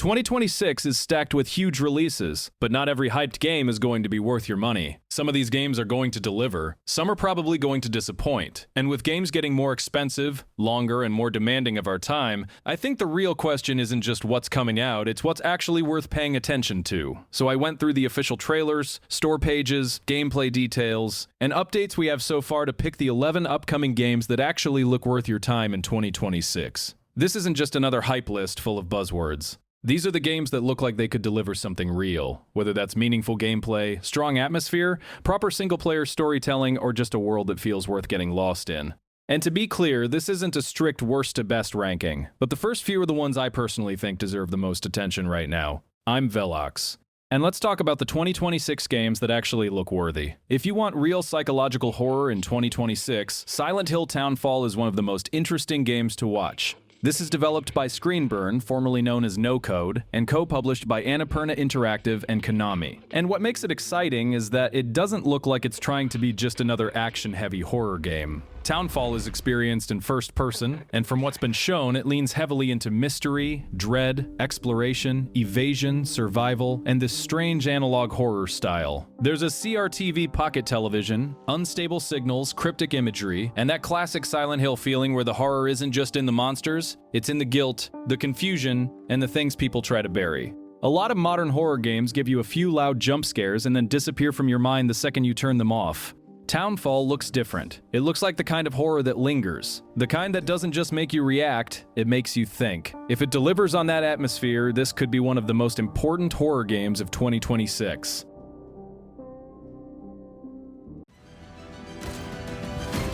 2026 is stacked with huge releases, but not every hyped game is going to be worth your money. Some of these games are going to deliver, some are probably going to disappoint. And with games getting more expensive, longer, and more demanding of our time, I think the real question isn't just what's coming out, it's what's actually worth paying attention to. So I went through the official trailers, store pages, gameplay details, and updates we have so far to pick the 11 upcoming games that actually look worth your time in 2026. This isn't just another hype list full of buzzwords. These are the games that look like they could deliver something real, whether that's meaningful gameplay, strong atmosphere, proper single-player storytelling, or just a world that feels worth getting lost in. And to be clear, this isn't a strict worst to best ranking, but the first few are the ones I personally think deserve the most attention right now. I'm Velox. And let's talk about the 2026 games that actually look worthy. If you want real psychological horror in 2026, Silent Hill Townfall is one of the most interesting games to watch. This is developed by Screenburn, formerly known as No Code, and co-published by Annapurna Interactive and Konami. And what makes it exciting is that it doesn't look like it's trying to be just another action-heavy horror game. Townfall is experienced in first person, and from what's been shown, it leans heavily into mystery, dread, exploration, evasion, survival, and this strange analog horror style. There's a CRTV pocket television, unstable signals, cryptic imagery, and that classic Silent Hill feeling where the horror isn't just in the monsters, it's in the guilt, the confusion, and the things people try to bury. A lot of modern horror games give you a few loud jump scares and then disappear from your mind the second you turn them off. Townfall looks different. It looks like the kind of horror that lingers. The kind that doesn't just make you react, it makes you think. If it delivers on that atmosphere, this could be one of the most important horror games of 2026.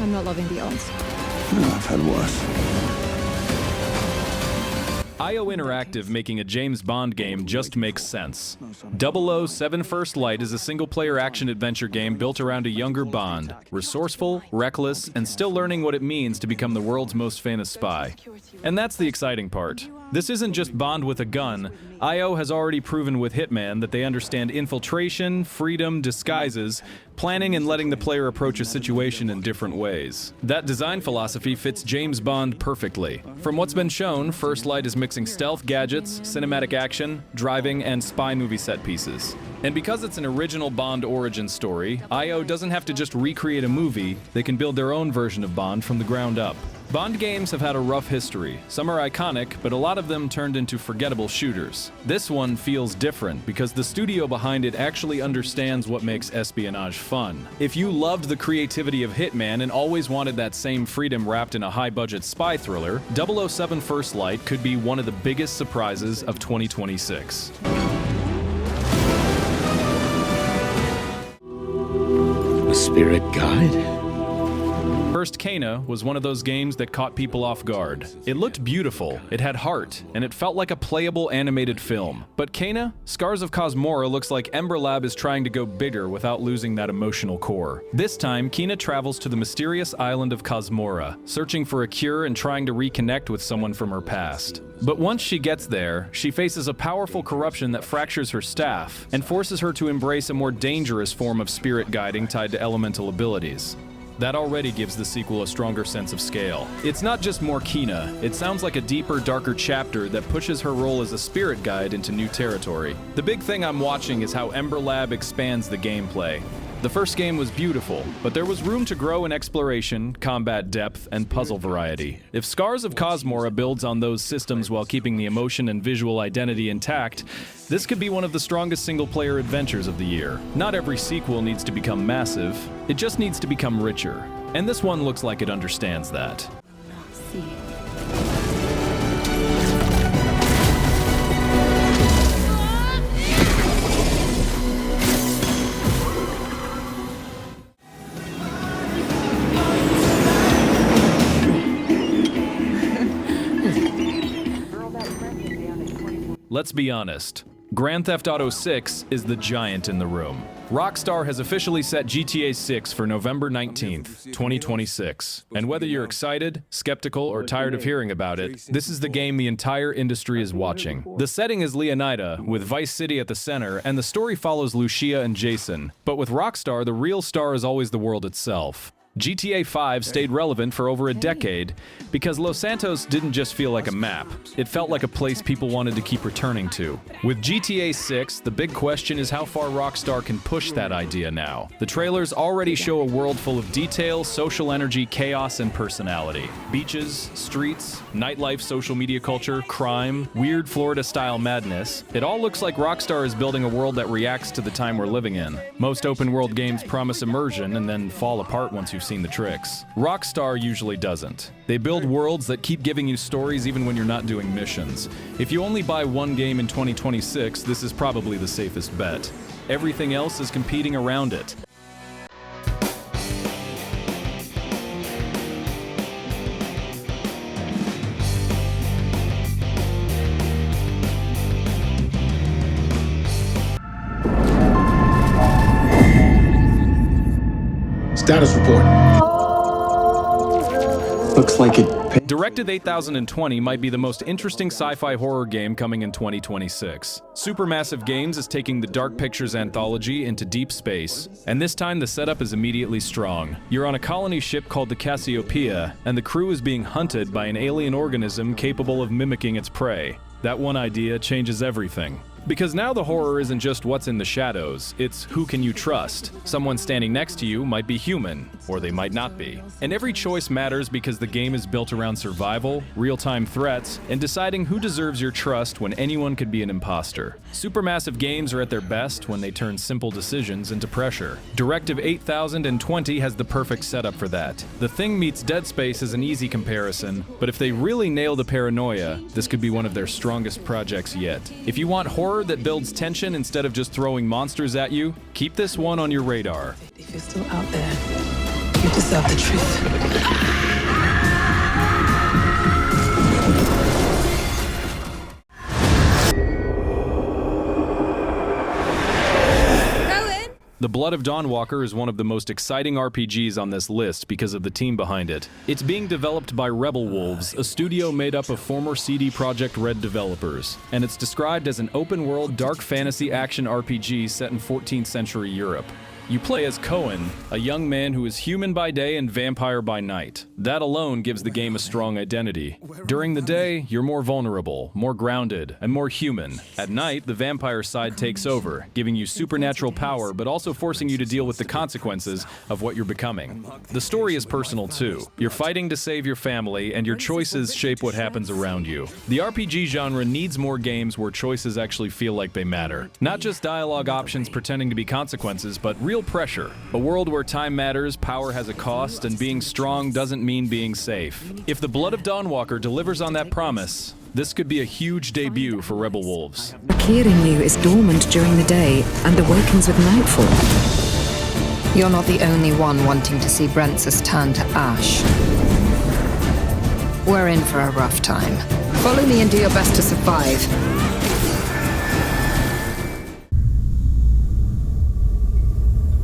I'm not loving the odds. No, I've had worse. IO Interactive making a James Bond game just makes sense. 007 First Light is a single-player action-adventure game built around a younger Bond, resourceful, reckless, and still learning what it means to become the world's most famous spy. And that's the exciting part. This isn't just Bond with a gun. IO has already proven with Hitman that they understand infiltration, freedom, disguises, planning and letting the player approach a situation in different ways. That design philosophy fits James Bond perfectly. From what's been shown, First Light is mixing stealth gadgets, cinematic action, driving, and spy movie set pieces. And because it's an original Bond origin story, IO doesn't have to just recreate a movie, they can build their own version of Bond from the ground up. Bond games have had a rough history. Some are iconic, but a lot of them turned into forgettable shooters. This one feels different because the studio behind it actually understands what makes espionage fun. If you loved the creativity of Hitman and always wanted that same freedom wrapped in a high-budget spy thriller, 007 First Light could be one of the biggest surprises of 2026. A spirit guide? First, Kena was one of those games that caught people off guard. It looked beautiful, it had heart, and it felt like a playable animated film. But Kena, Scars of Kosmora looks like Ember Lab is trying to go bigger without losing that emotional core. This time, Kena travels to the mysterious island of Kosmora, searching for a cure and trying to reconnect with someone from her past. But once she gets there, she faces a powerful corruption that fractures her staff and forces her to embrace a more dangerous form of spirit guiding tied to elemental abilities. That already gives the sequel a stronger sense of scale. It's not just more Kena, it sounds like a deeper, darker chapter that pushes her role as a spirit guide into new territory. The big thing I'm watching is how Ember Lab expands the gameplay. The first game was beautiful, but there was room to grow in exploration, combat depth, and puzzle variety. If Scars of Kosmora builds on those systems while keeping the emotion and visual identity intact, this could be one of the strongest single-player adventures of the year. Not every sequel needs to become massive, it just needs to become richer. And this one looks like it understands that. Let's be honest, Grand Theft Auto 6 is the giant in the room. Rockstar has officially set GTA 6 for November 19th, 2026. And whether you're excited, skeptical, or tired of hearing about it, this is the game the entire industry is watching. The setting is Leonida, with Vice City at the center, and the story follows Lucia and Jason. But with Rockstar, the real star is always the world itself. GTA 5 stayed relevant for over a decade because Los Santos didn't just feel like a map, it felt like a place people wanted to keep returning to. With GTA 6, the big question is how far Rockstar can push that idea now. The trailers already show a world full of detail, social energy, chaos, and personality. Beaches, streets, nightlife, social media culture, crime, weird Florida-style madness. It all looks like Rockstar is building a world that reacts to the time we're living in. Most open-world games promise immersion and then fall apart once you've seen the tricks. Rockstar usually doesn't. They build worlds that keep giving you stories even when you're not doing missions. If you only buy one game in 2026, this is probably the safest bet. Everything else is competing around it. Status report. Looks like it. Directive 8020 might be the most interesting sci-fi horror game coming in 2026. Supermassive Games is taking the Dark Pictures anthology into deep space, and this time the setup is immediately strong. You're on a colony ship called the Cassiopeia, and the crew is being hunted by an alien organism capable of mimicking its prey. That one idea changes everything. Because now the horror isn't just what's in the shadows, it's who can you trust. Someone standing next to you might be human, or they might not be. And every choice matters because the game is built around survival, real-time threats, and deciding who deserves your trust when anyone could be an imposter. Supermassive games are at their best when they turn simple decisions into pressure. Directive 8020 has the perfect setup for that. The Thing meets Dead Space is an easy comparison, but if they really nail the paranoia, this could be one of their strongest projects yet. If you want horror that builds tension instead of just throwing monsters at you, keep this one on your radar. If you're still out there, you deserve the truth. The Blood of Dawnwalker is one of the most exciting RPGs on this list because of the team behind it. It's being developed by Rebel Wolves, a studio made up of former CD Projekt Red developers, and it's described as an open-world dark fantasy action RPG set in 14th century Europe. You play as Cohen, a young man who is human by day and vampire by night. That alone gives the game a strong identity. During the day, you're more vulnerable, more grounded, and more human. At night, the vampire side takes over, giving you supernatural power but also forcing you to deal with the consequences of what you're becoming. The story is personal too. You're fighting to save your family, and your choices shape what happens around you. The RPG genre needs more games where choices actually feel like they matter. Not just dialogue options pretending to be consequences, but real pressure. A world where time matters, power has a cost, and being strong doesn't mean being safe. If the Blood of Dawnwalker delivers on that promise, this could be a huge debut for Rebel Wolves. Fear in you is dormant during the day and awakens with nightfall. You're not the only one wanting to see Brent's turn to ash. We're in for a rough time. Follow me and do your best to survive.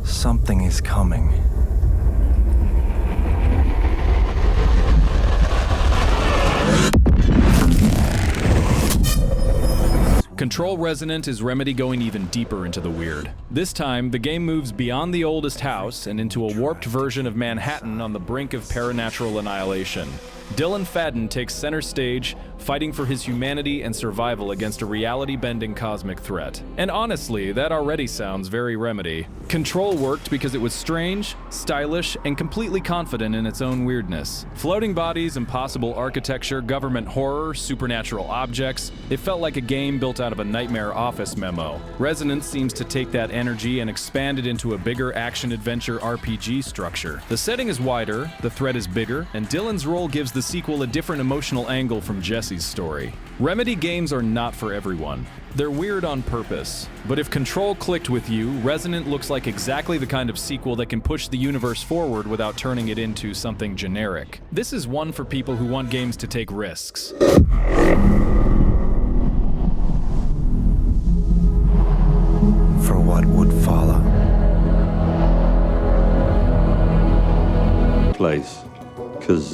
Something is coming. Control Resonant is Remedy going even deeper into the weird. This time, the game moves beyond the oldest house and into a warped version of Manhattan on the brink of paranatural annihilation. Dylan Fadden takes center stage, fighting for his humanity and survival against a reality-bending cosmic threat. And honestly, that already sounds very Remedy. Control worked because it was strange, stylish, and completely confident in its own weirdness. Floating bodies, impossible architecture, government horror, supernatural objects. It felt like a game built out of a Nightmare Office memo. Resonant seems to take that energy and expand it into a bigger action-adventure RPG structure. The setting is wider, the threat is bigger, and Dylan's role gives the sequel a different emotional angle from Jesse's story. Remedy games are not for everyone. They're weird on purpose. But if Control clicked with you, Resonant looks like exactly the kind of sequel that can push the universe forward without turning it into something generic. This is one for people who want games to take risks. For what would follow? Place. Because,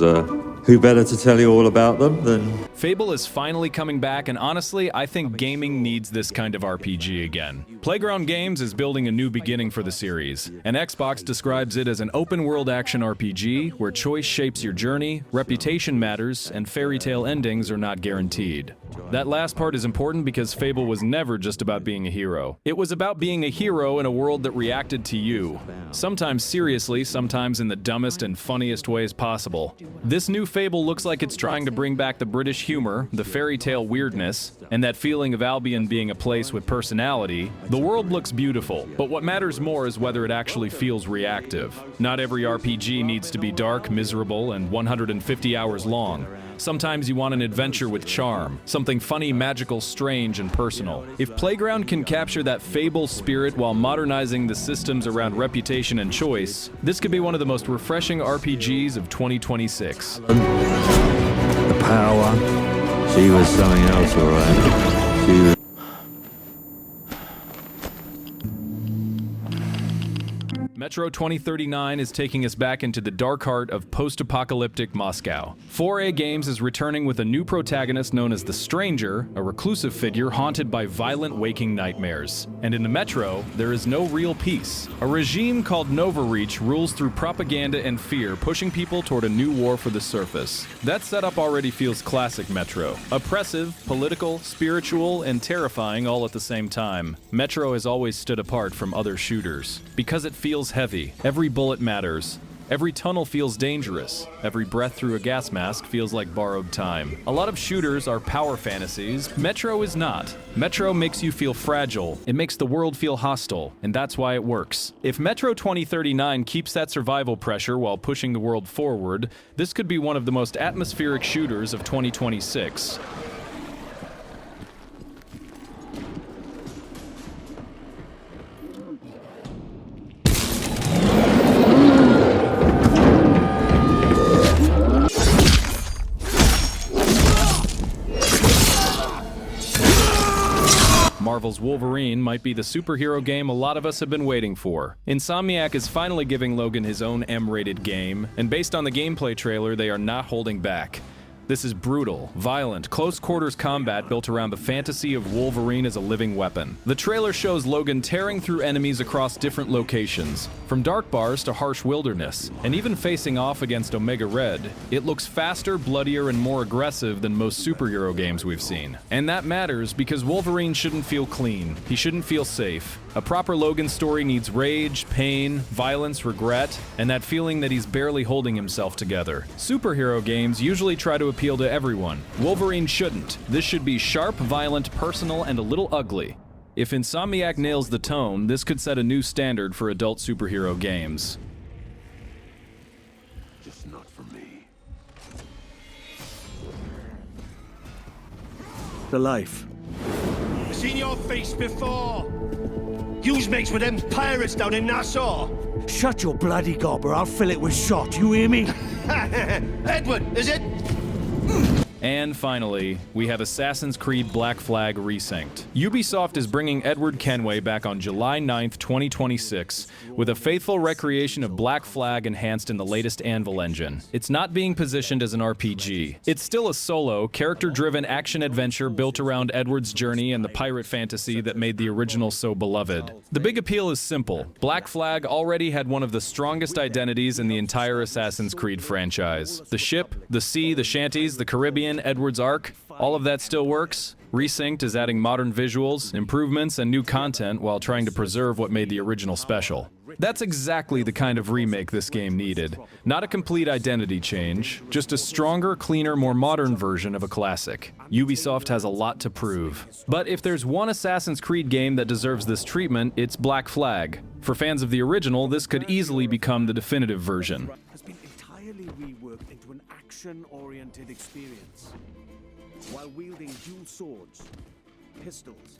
who better to tell you all about them than... Fable is finally coming back, and honestly, I think gaming needs this kind of RPG again. Playground Games is building a new beginning for the series, and Xbox describes it as an open-world action RPG where choice shapes your journey, reputation matters, and fairy tale endings are not guaranteed. That last part is important because Fable was never just about being a hero. It was about being a hero in a world that reacted to you. Sometimes seriously, sometimes in the dumbest and funniest ways possible. This new Fable looks like it's trying to bring back the British humor, the fairy tale weirdness, and that feeling of Albion being a place with personality. The world looks beautiful, but what matters more is whether it actually feels reactive. Not every RPG needs to be dark, miserable, and 150 hours long. Sometimes you want an adventure with charm, something funny, magical, strange, and personal. If Playground can capture that Fable spirit while modernizing the systems around reputation and choice, this could be one of the most refreshing RPGs of 2026. The power. She was something else, alright. She was... Metro 2039 is taking us back into the dark heart of post-apocalyptic Moscow. 4A Games is returning with a new protagonist known as the Stranger, a reclusive figure haunted by violent waking nightmares. And in the Metro, there is no real peace. A regime called Novareach rules through propaganda and fear, pushing people toward a new war for the surface. That setup already feels classic Metro. Oppressive, political, spiritual, and terrifying all at the same time. Metro has always stood apart from other shooters because it feels heavy. Every bullet matters. Every tunnel feels dangerous. Every breath through a gas mask feels like borrowed time. A lot of shooters are power fantasies. Metro is not. Metro makes you feel fragile. It makes the world feel hostile, and that's why it works. If Metro 2039 keeps that survival pressure while pushing the world forward, this could be one of the most atmospheric shooters of 2026. Marvel's Wolverine might be the superhero game a lot of us have been waiting for. Insomniac is finally giving Logan his own M-rated game, and based on the gameplay trailer, they are not holding back. This is brutal, violent, close-quarters combat built around the fantasy of Wolverine as a living weapon. The trailer shows Logan tearing through enemies across different locations, from dark bars to harsh wilderness, and even facing off against Omega Red. It looks faster, bloodier, and more aggressive than most superhero games we've seen. And that matters because Wolverine shouldn't feel clean. He shouldn't feel safe. A proper Logan story needs rage, pain, violence, regret, and that feeling that he's barely holding himself together. Superhero games usually try to appeal to everyone. Wolverine shouldn't. This should be sharp, violent, personal, and a little ugly. If Insomniac nails the tone, this could set a new standard for adult superhero games. Just not for me. The life. I've seen your face before. Yous mates with them pirates down in Nassau. Shut your bloody gob or I'll fill it with shot, you hear me? Edward, is it? And finally, we have Assassin's Creed Black Flag Resynced. Ubisoft is bringing Edward Kenway back on July 9th, 2026, with a faithful recreation of Black Flag enhanced in the latest Anvil engine. It's not being positioned as an RPG. It's still a solo, character-driven action-adventure built around Edward's journey and the pirate fantasy that made the original so beloved. The big appeal is simple. Black Flag already had one of the strongest identities in the entire Assassin's Creed franchise. The ship, the sea, the shanties, the Caribbean, Edward's Ark, all of that still works. Resynced is adding modern visuals, improvements, and new content while trying to preserve what made the original special. That's exactly the kind of remake this game needed. Not a complete identity change, just a stronger, cleaner, more modern version of a classic. Ubisoft has a lot to prove. But if there's one Assassin's Creed game that deserves this treatment, it's Black Flag. For fans of the original, this could easily become the definitive version. Has been entirely reworked into an action-oriented experience. While wielding dual swords, pistols,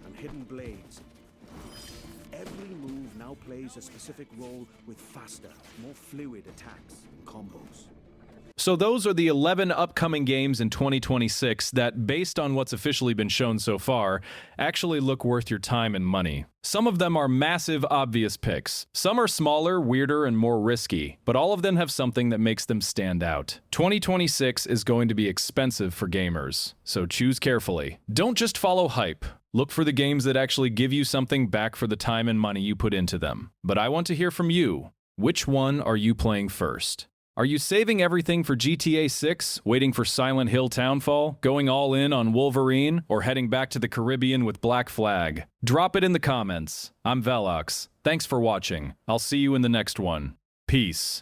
and hidden blades, every move now plays a specific role with faster, more fluid attacks and combos. So those are the 11 upcoming games in 2026 that, based on what's officially been shown so far, actually look worth your time and money. Some of them are massive, obvious picks. Some are smaller, weirder, and more risky, but all of them have something that makes them stand out. 2026 is going to be expensive for gamers, so choose carefully. Don't just follow hype. Look for the games that actually give you something back for the time and money you put into them. But I want to hear from you. Which one are you playing first? Are you saving everything for GTA 6, waiting for Silent Hill Townfall, going all in on Wolverine, or heading back to the Caribbean with Black Flag? Drop it in the comments. I'm Velox. Thanks for watching. I'll see you in the next one. Peace.